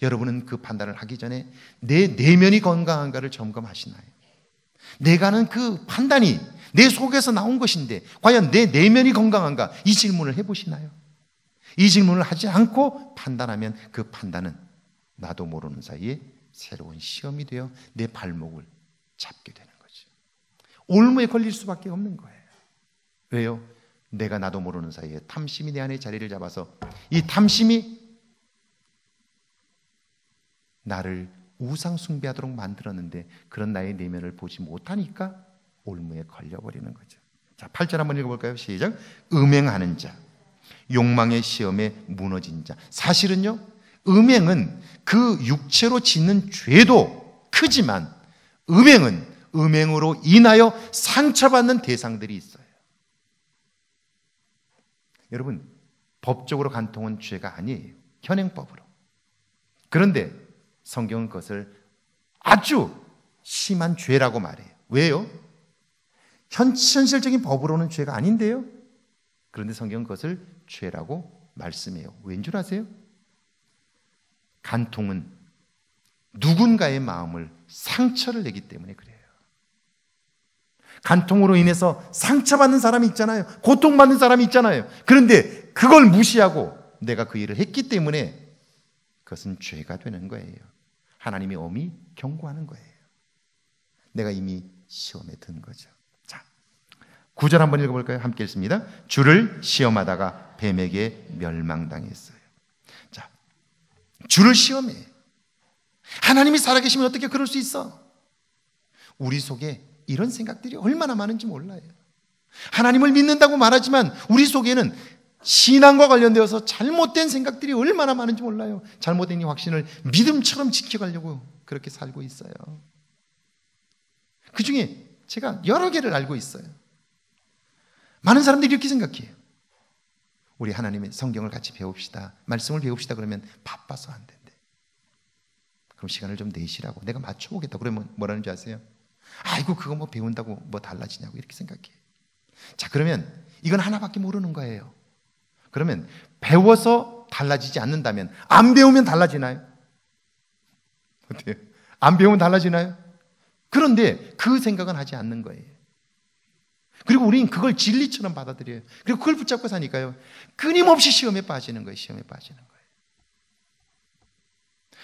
여러분은 그 판단을 하기 전에 내 내면이 건강한가를 점검하시나요? 내가 하는 그 판단이 내 속에서 나온 것인데 과연 내 내면이 건강한가? 이 질문을 해보시나요? 이 질문을 하지 않고 판단하면 그 판단은 나도 모르는 사이에 새로운 시험이 되어 내 발목을 잡게 되는 거죠. 올무에 걸릴 수밖에 없는 거예요. 왜요? 내가 나도 모르는 사이에 탐심이 내 안에 자리를 잡아서 이 탐심이 나를 우상 숭배하도록 만들었는데 그런 나의 내면을 보지 못하니까 올무에 걸려버리는 거죠. 자, 8절 한번 읽어볼까요? 시작. 음행하는 자, 욕망의 시험에 무너진 자. 사실은요, 음행은 그 육체로 짓는 죄도 크지만 음행은 음행으로 인하여 상처받는 대상들이 있어요. 여러분, 법적으로 간통은 죄가 아니에요. 현행법으로. 그런데 성경은 그것을 아주 심한 죄라고 말해요. 왜요? 현실적인 법으로는 죄가 아닌데요. 그런데 성경은 그것을 죄라고 말씀해요. 왠 줄 아세요? 간통은 누군가의 마음을 상처를 내기 때문에 그래요. 간통으로 인해서 상처받는 사람이 있잖아요. 고통받는 사람이 있잖아요. 그런데 그걸 무시하고 내가 그 일을 했기 때문에 그것은 죄가 되는 거예요. 하나님이 엄히 경고하는 거예요. 내가 이미 시험에 든 거죠. 자, 9절 한번 읽어볼까요? 함께 읽습니다. 주를 시험하다가 뱀에게 멸망당했어요. 자, 주를 시험해. 하나님이 살아계시면 어떻게 그럴 수 있어? 우리 속에 이런 생각들이 얼마나 많은지 몰라요. 하나님을 믿는다고 말하지만 우리 속에는 신앙과 관련되어서 잘못된 생각들이 얼마나 많은지 몰라요. 잘못된 이 확신을 믿음처럼 지켜가려고 그렇게 살고 있어요. 그 중에 제가 여러 개를 알고 있어요. 많은 사람들이 이렇게 생각해요. 우리 하나님의 성경을 같이 배웁시다. 말씀을 배웁시다. 그러면 바빠서 안 된대. 그럼 시간을 좀 내시라고. 내가 맞춰보겠다. 그러면 뭐라는 줄 아세요? 아이고 그거 뭐 배운다고 뭐 달라지냐고 이렇게 생각해요. 자, 그러면 이건 하나밖에 모르는 거예요. 그러면 배워서 달라지지 않는다면 안 배우면 달라지나요? 어때요? 안 배우면 달라지나요? 그런데 그 생각은 하지 않는 거예요. 그리고 우리는 그걸 진리처럼 받아들여요. 그리고 그걸 붙잡고 사니까요, 끊임없이 시험에 빠지는 거예요. 시험에 빠지는 거예요.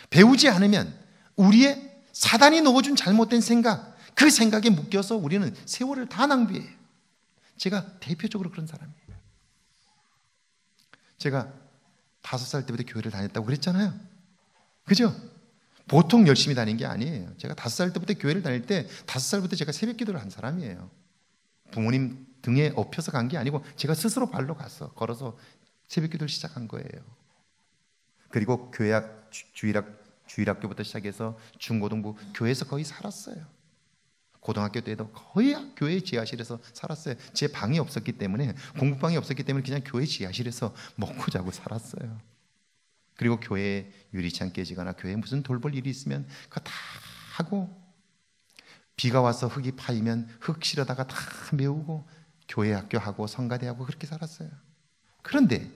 배우지 않으면 우리의 사단이 넣어준 잘못된 생각, 그 생각에 묶여서 우리는 세월을 다 낭비해요. 제가 대표적으로 그런 사람이에요. 제가 5살 때부터 교회를 다녔다고 그랬잖아요. 그죠? 보통 열심히 다닌 게 아니에요. 제가 5살 때부터 교회를 다닐 때 5살부터 제가 새벽 기도를 한 사람이에요. 부모님 등에 업혀서 간 게 아니고 제가 스스로 발로 가서 걸어서 새벽 기도를 시작한 거예요. 그리고 주일학교부터 시작해서 중고등부 교회에서 거의 살았어요. 고등학교 때도 거의 교회 지하실에서 살았어요. 제 방이 없었기 때문에, 공부방이 없었기 때문에 그냥 교회 지하실에서 먹고 자고 살았어요. 그리고 교회에 유리창 깨지거나 교회에 무슨 돌볼 일이 있으면 그거 다 하고, 비가 와서 흙이 파이면 흙 실어다가 다 메우고 교회 학교하고 성가대하고 그렇게 살았어요. 그런데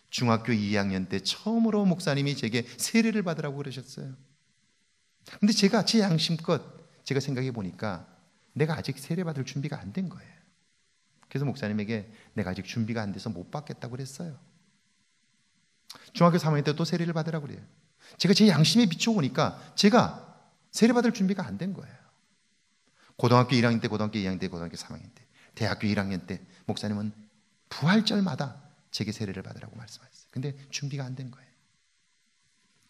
중학교 2학년 때 처음으로 목사님이 제게 세례를 받으라고 그러셨어요. 근데 제가 제 양심껏 제가 생각해 보니까 내가 아직 세례 받을 준비가 안 된 거예요. 그래서 목사님에게 내가 아직 준비가 안 돼서 못 받겠다고 그랬어요. 중학교 3학년 때 또 세례를 받으라고 그래요. 제가 제 양심에 비춰보니까 제가 세례 받을 준비가 안 된 거예요. 고등학교 1학년 때, 고등학교 2학년 때, 고등학교 3학년 때, 대학교 1학년 때 목사님은 부활절마다 제게 세례를 받으라고 말씀하셨어요. 근데 준비가 안 된 거예요.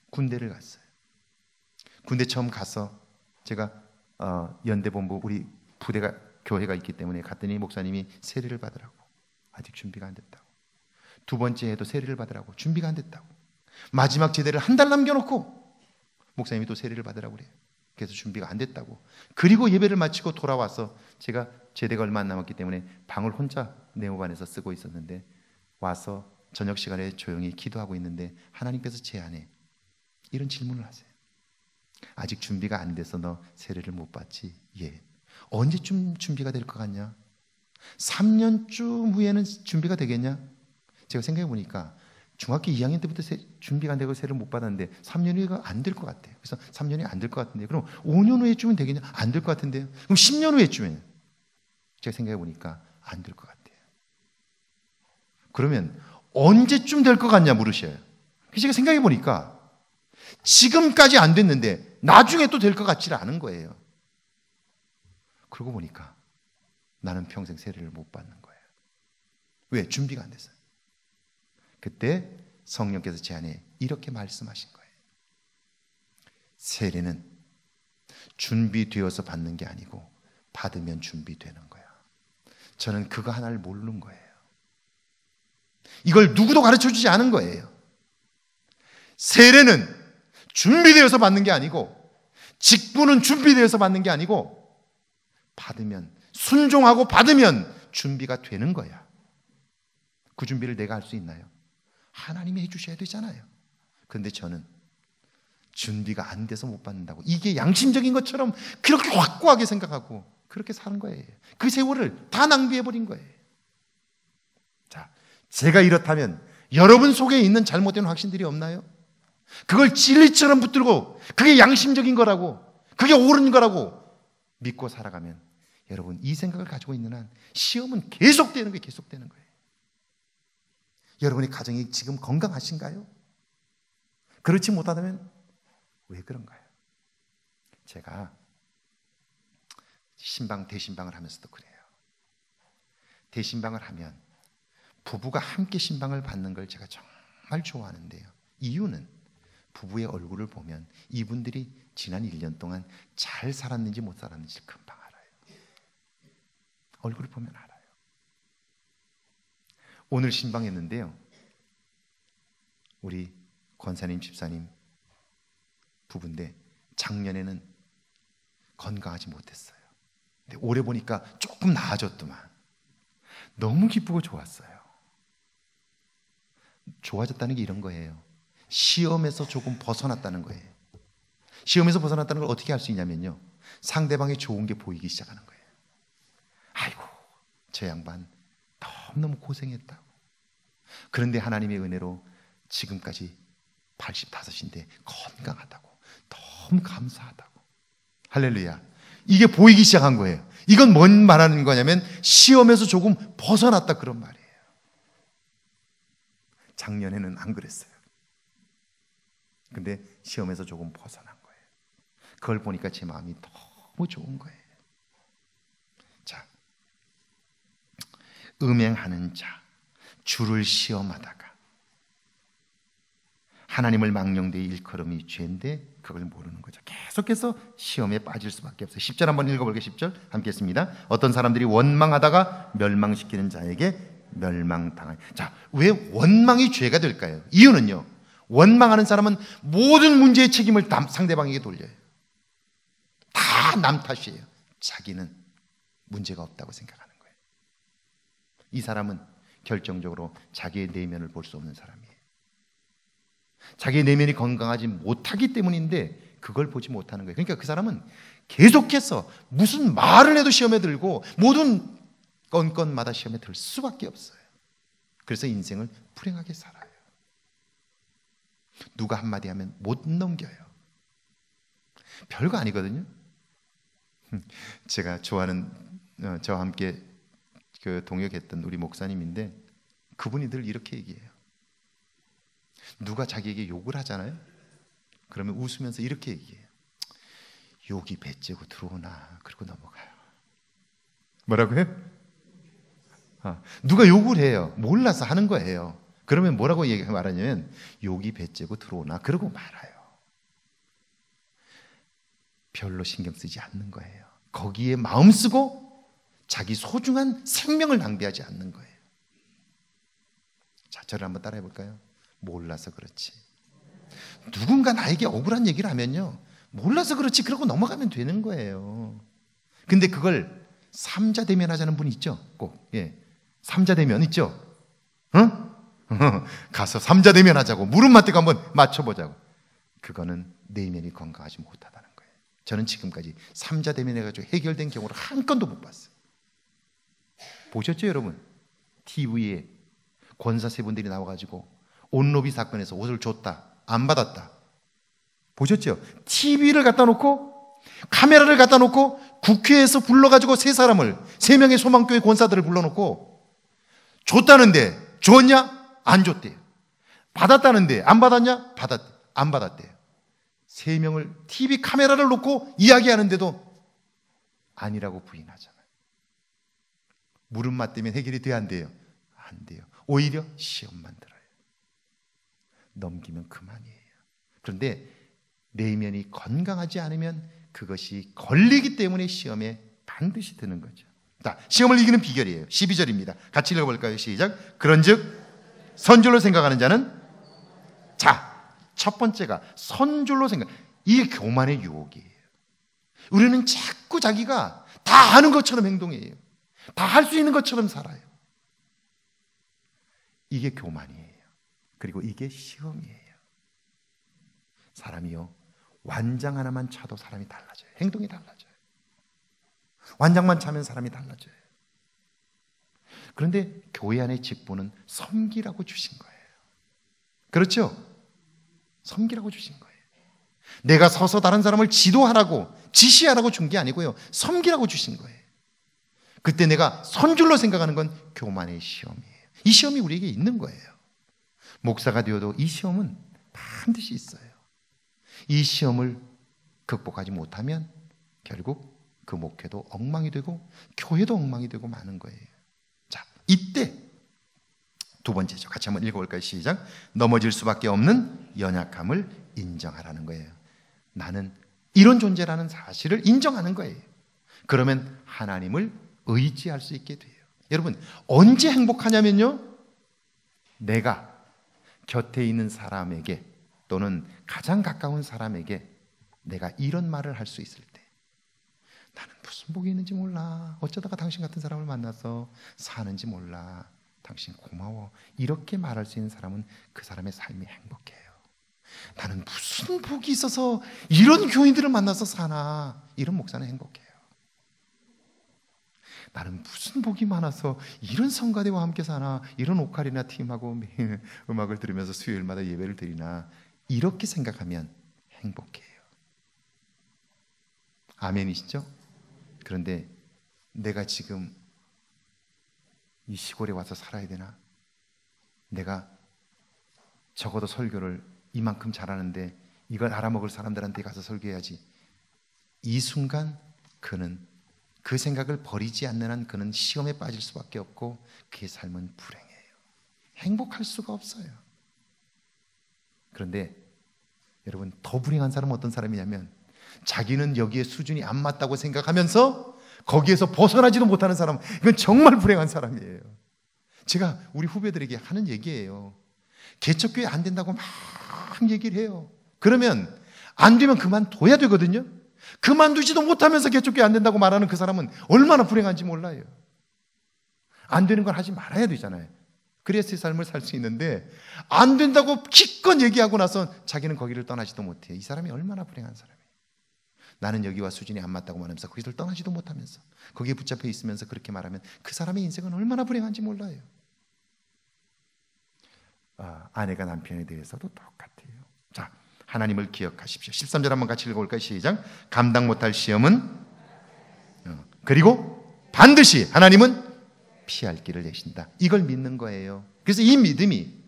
군대를 갔어요. 군대 처음 가서 제가 연대본부 우리 부대가 교회가 있기 때문에 갔더니 목사님이 세례를 받으라고, 아직 준비가 안 됐다고. 두 번째 해도 세례를 받으라고, 준비가 안 됐다고. 마지막 제대를 한 달 남겨놓고 목사님이 또 세례를 받으라고 그래요. 그래서 준비가 안 됐다고. 그리고 예배를 마치고 돌아와서 제가 제대가 얼마 안 남았기 때문에 방을 혼자 네모반에서 쓰고 있었는데, 와서 저녁 시간에 조용히 기도하고 있는데 하나님께서 제 안에 이런 질문을 하세요. 아직 준비가 안 돼서 너 세례를 못 받지? 예. 언제쯤 준비가 될 것 같냐? 3년쯤 후에는 준비가 되겠냐? 제가 생각해 보니까 중학교 2학년 때부터 준비가 안 되고 세례를 못 받았는데 3년 후가 안 될 것 같아요. 그래서 3년이 안 될 것 같은데, 그럼 5년 후에쯤은 되겠냐? 안 될 것 같은데요. 그럼 10년 후에쯤엔 제가 생각해 보니까 안 될 것 같아요. 그러면 언제쯤 될 것 같냐 물으셔요. 그래서 제가 생각해 보니까 지금까지 안 됐는데 나중에 또 될 것 같지는 않은 거예요. 그러고 보니까 나는 평생 세례를 못 받는 거예요. 왜? 준비가 안 됐어요. 그때 성령께서 제 안에 이렇게 말씀하신 거예요. 세례는 준비되어서 받는 게 아니고 받으면 준비되는 거야. 저는 그거 하나를 모르는 거예요. 이걸 누구도 가르쳐주지 않은 거예요. 세례는 준비되어서 받는 게 아니고, 직분은 준비되어서 받는 게 아니고, 받으면, 순종하고 받으면 준비가 되는 거야. 그 준비를 내가 할 수 있나요? 하나님이 해주셔야 되잖아요. 그런데 저는 준비가 안 돼서 못 받는다고, 이게 양심적인 것처럼 그렇게 확고하게 생각하고 그렇게 사는 거예요. 그 세월을 다 낭비해버린 거예요. 자, 제가 이렇다면 여러분 속에 있는 잘못된 확신들이 없나요? 그걸 진리처럼 붙들고 그게 양심적인 거라고, 그게 옳은 거라고 믿고 살아가면 여러분 이 생각을 가지고 있는 한 시험은 계속되는 거예요. 계속되는 거예요. 여러분의 가정이 지금 건강하신가요? 그렇지 못하다면 왜 그런가요? 제가 대신방을 하면서도 그래요. 대신방을 하면 부부가 함께 신방을 받는 걸 제가 정말 좋아하는데요. 이유는 부부의 얼굴을 보면 이분들이 지난 1년 동안 잘 살았는지 못 살았는지 금방 알아요. 얼굴을 보면 알아요. 오늘 신방했는데요, 우리 권사님 집사님 부부인데 작년에는 건강하지 못했어요. 근데 오래 보니까 조금 나아졌더만. 너무 기쁘고 좋았어요. 좋아졌다는 게 이런 거예요. 시험에서 조금 벗어났다는 거예요. 시험에서 벗어났다는 걸 어떻게 할 수 있냐면요, 상대방이 좋은 게 보이기 시작하는 거예요. 아이고, 저 양반 너무너무 고생했다고. 그런데 하나님의 은혜로 지금까지 85인데 건강하다고, 너무 감사하다고. 할렐루야. 이게 보이기 시작한 거예요. 이건 뭔 말하는 거냐면 시험에서 조금 벗어났다, 그런 말이에요. 작년에는 안 그랬어요. 근데 시험에서 조금 벗어난 거예요. 그걸 보니까 제 마음이 너무 좋은 거예요. 자, 음행하는 자, 주를 시험하다가 하나님을 망령되이 일컬음이 죄인데 그걸 모르는 거죠. 계속해서 시험에 빠질 수밖에 없어요. 10절 한번 읽어볼게요. 10절 함께 했습니다. 어떤 사람들이 원망하다가 멸망시키는 자에게 멸망당하니. 자, 왜 원망이 죄가 될까요? 이유는요, 원망하는 사람은 모든 문제의 책임을 상대방에게 돌려요. 다 남 탓이에요. 자기는 문제가 없다고 생각하는 거예요. 이 사람은 결정적으로 자기의 내면을 볼 수 없는 사람이에요. 자기의 내면이 건강하지 못하기 때문인데 그걸 보지 못하는 거예요. 그러니까 그 사람은 계속해서 무슨 말을 해도 시험에 들고 모든 건건마다 시험에 들 수밖에 없어요. 그래서 인생을 불행하게 살아요. 누가 한마디 하면 못 넘겨요. 별거 아니거든요. 제가 좋아하는, 저와 함께 그 동역했던 우리 목사님인데 그분이 늘 이렇게 얘기해요. 누가 자기에게 욕을 하잖아요. 그러면 웃으면서 이렇게 얘기해요. 욕이 배째고 들어오나, 그리고 넘어가요. 뭐라고요? 누가 욕을 해요. 몰라서 하는 거예요. 그러면 뭐라고 말하냐면 욕이 배째고 들어오나, 그러고 말아요. 별로 신경 쓰지 않는 거예요. 거기에 마음 쓰고 자기 소중한 생명을 낭비하지 않는 거예요. 자, 저를 한번 따라해 볼까요? 몰라서 그렇지. 누군가 나에게 억울한 얘기를 하면요, 몰라서 그렇지 그러고 넘어가면 되는 거예요. 근데 그걸 삼자 대면하자는 분이 있죠. 꼭. 예. 삼자 대면 있죠. 응? 가서 삼자 대면하자고, 무릎 맞대고 한번 맞춰보자고. 그거는 내면이 건강하지 못하다는 거예요. 저는 지금까지 삼자 대면해가지고 해결된 경우를 한 건도 못 봤어요. 보셨죠, 여러분? TV에 권사 세 분들이 나와가지고 온로비 사건에서 옷을 줬다, 안 받았다. 보셨죠? TV를 갖다 놓고, 카메라를 갖다 놓고, 국회에서 불러가지고 세 명의 소망교회 권사들을 불러놓고, 줬다는데 줬냐? 안 줬대요. 받았다는데 안 받았냐? 안 받았대요. 3명을 TV 카메라를 놓고 이야기하는데도 아니라고 부인하잖아요. 무릎 맞대면 해결이 돼야 안 돼요? 안 돼요. 오히려 시험만 들어요. 넘기면 그만이에요. 그런데 내면이 건강하지 않으면 그것이 걸리기 때문에 시험에 반드시 드는 거죠. 자, 시험을 이기는 비결이에요. 12절입니다. 같이 읽어볼까요? 시작. 그런즉 선줄로 생각하는 자는, 자, 첫 번째가 선줄로 생각. 이게 교만의 유혹이에요. 우리는 자꾸 자기가 다 아는 것처럼 행동해요. 다 할 수 있는 것처럼 살아요. 이게 교만이에요. 그리고 이게 시험이에요. 사람이요, 완장 하나만 차도 사람이 달라져요. 행동이 달라져요. 완장만 차면 사람이 달라져요. 그런데 교회 안의 직분은 섬기라고 주신 거예요. 그렇죠? 섬기라고 주신 거예요. 내가 서서 다른 사람을 지도하라고, 지시하라고 준 게 아니고요, 섬기라고 주신 거예요. 그때 내가 선줄로 생각하는 건 교만의 시험이에요. 이 시험이 우리에게 있는 거예요. 목사가 되어도 이 시험은 반드시 있어요. 이 시험을 극복하지 못하면 결국 그 목회도 엉망이 되고 교회도 엉망이 되고 마는 거예요. 자, 이때 두 번째죠. 같이 한번 읽어볼까요? 시작. 넘어질 수밖에 없는 연약함을 인정하라는 거예요. 나는 이런 존재라는 사실을 인정하는 거예요. 그러면 하나님을 의지할 수 있게 돼요. 여러분, 언제 행복하냐면요, 내가 곁에 있는 사람에게 또는 가장 가까운 사람에게 내가 이런 말을 할 수 있을 때, 나는 무슨 복이 있는지 몰라. 어쩌다가 당신 같은 사람을 만나서 사는지 몰라. 당신 고마워. 이렇게 말할 수 있는 사람은 그 사람의 삶이 행복해요. 나는 무슨 복이 있어서 이런 교인들을 만나서 사나. 이런 목사는 행복해요. 나는 무슨 복이 많아서 이런 성가대와 함께 사나. 이런 오카리나 팀하고 매일 음악을 들으면서 수요일마다 예배를 드리나. 이렇게 생각하면 행복해요. 아멘이시죠? 그런데 내가 지금 이 시골에 와서 살아야 되나? 내가 적어도 설교를 이만큼 잘하는데 이걸 알아먹을 사람들한테 가서 설교해야지. 이 순간 그는 그 생각을 버리지 않는 한 그는 시험에 빠질 수밖에 없고 그의 삶은 불행해요. 행복할 수가 없어요. 그런데 여러분, 더 불행한 사람은 어떤 사람이냐면 자기는 여기에 수준이 안 맞다고 생각하면서 거기에서 벗어나지도 못하는 사람. 이건 정말 불행한 사람이에요. 제가 우리 후배들에게 하는 얘기예요. 개척교회 안 된다고 막 얘기를 해요. 그러면 안 되면 그만둬야 되거든요. 그만두지도 못하면서 개척교회 안 된다고 말하는 그 사람은 얼마나 불행한지 몰라요. 안 되는 걸 하지 말아야 되잖아요. 그래야의 삶을 살 수 있는데 안 된다고 기껏 얘기하고 나서 자기는 거기를 떠나지도 못해요. 이 사람이 얼마나 불행한 사람이에요. 나는 여기와 수준이 안 맞다고 말하면서 거기를 떠나지도 못하면서 거기에 붙잡혀 있으면서 그렇게 말하면 그 사람의 인생은 얼마나 불행한지 몰라요. 아내가 남편에 대해서도 똑같아요. 자, 하나님을 기억하십시오. 13절 한번 같이 읽어볼까요? 시작. 감당 못할 시험은 그리고 반드시 하나님은 피할 길을 내신다. 이걸 믿는 거예요. 그래서 이 믿음이,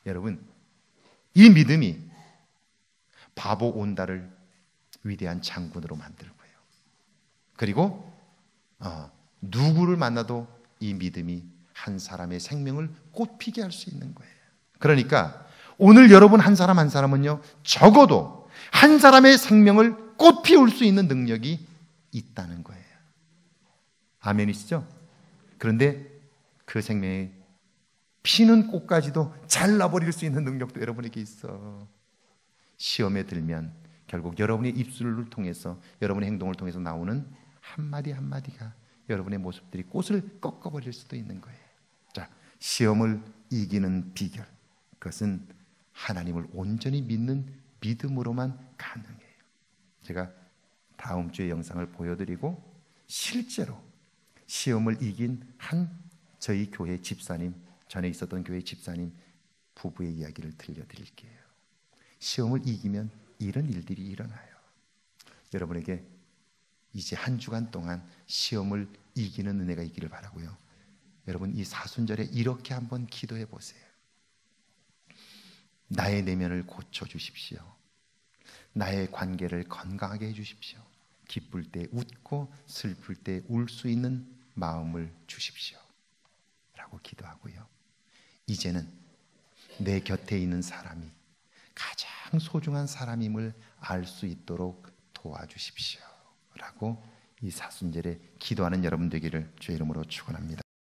여러분, 이 믿음이 바보 온다를 위대한 장군으로 만들고요. 그리고 누구를 만나도 이 믿음이 한 사람의 생명을 꽃피게 할 수 있는 거예요. 그러니까 오늘 여러분 한 사람 한 사람은요, 적어도 한 사람의 생명을 꽃피울 수 있는 능력이 있다는 거예요. 아멘이시죠? 그런데 그 생명의 피는 꽃까지도 잘라버릴 수 있는 능력도 여러분에게 있어. 시험에 들면 결국 여러분의 입술을 통해서, 여러분의 행동을 통해서 나오는 한마디 한마디가 여러분의 모습들이 꽃을 꺾어버릴 수도 있는 거예요. 자, 시험을 이기는 비결, 그것은 하나님을 온전히 믿는 믿음으로만 가능해요. 제가 다음 주에 영상을 보여드리고 실제로 시험을 이긴 저희 교회 집사님, 전에 있었던 교회 집사님 부부의 이야기를 들려드릴게요. 시험을 이기면 이런 일들이 일어나요. 여러분에게 이제 한 주간 동안 시험을 이기는 은혜가 있기를 바라고요. 여러분, 이 사순절에 이렇게 한번 기도해 보세요. 나의 내면을 고쳐주십시오. 나의 관계를 건강하게 해주십시오. 기쁠 때 웃고 슬플 때 울 수 있는 마음을 주십시오. 라고 기도하고요. 이제는 내 곁에 있는 사람이 가장 소중한 사람임을 알 수 있도록 도와주십시오. 라고 이 사순절에 기도하는 여러분 되기를 주의 이름으로 축원합니다.